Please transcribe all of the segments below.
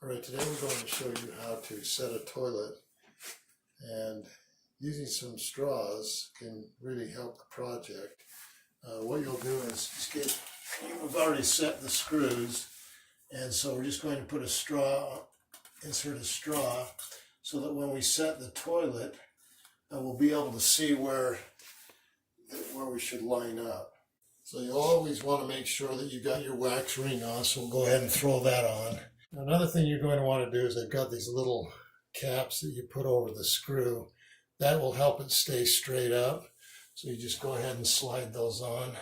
Alright, today we're going to show you how to set a toilet, and using some straws can really help the project. What you'll do is we've already set the screws, and so we're just going to put insert a straw so that when we set the toilet, we'll be able to see where we should line up. So you'll always want to make sure that you got your wax ring on, so we'll go ahead and throw that on. Another thing you're going to want to do is they've got these little caps that you put over the screw. That will help it stay straight up. So you just go ahead and slide those on.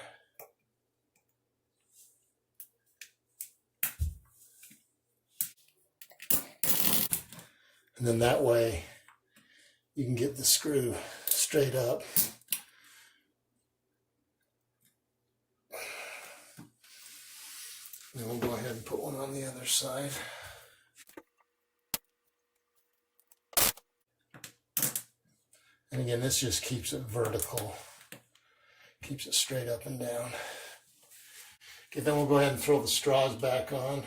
And then that way you can get the screw straight up. Then we'll go ahead and put one on the other side. And again, this just keeps it vertical, keeps it straight up and down. Okay, then we'll go ahead and throw the straws back on.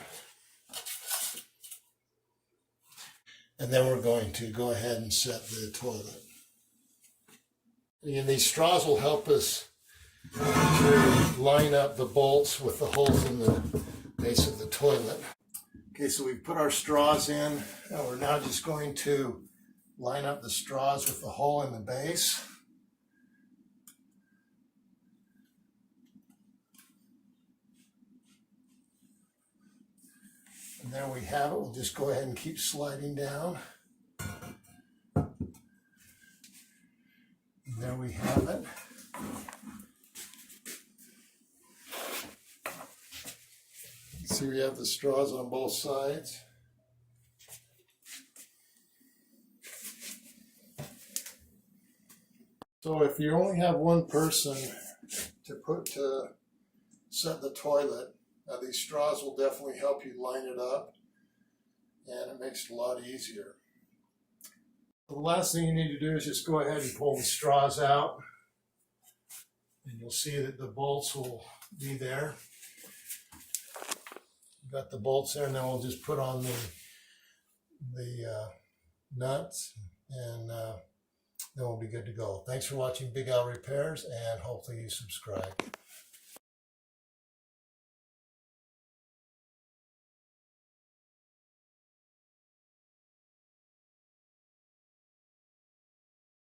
And then we're going to go ahead and set the toilet. Again, these straws will help us to line up the bolts with the holes in the base of the toilet. Okay, so we've put our straws in, and we're now just going to line up the straws with the hole in the base. And there we have it. We'll just go ahead and keep sliding down. And there we have it. See, we have the straws on both sides. So if you only have one person to set the toilet, these straws will definitely help you line it up, and it makes it a lot easier. The last thing you need to do is just go ahead and pull the straws out, and you'll see that the bolts will be there. Got the bolts there, and then we'll just put on the nuts, and then we'll be good to go. Thanks for watching Big Al Repairs, and hopefully you subscribe.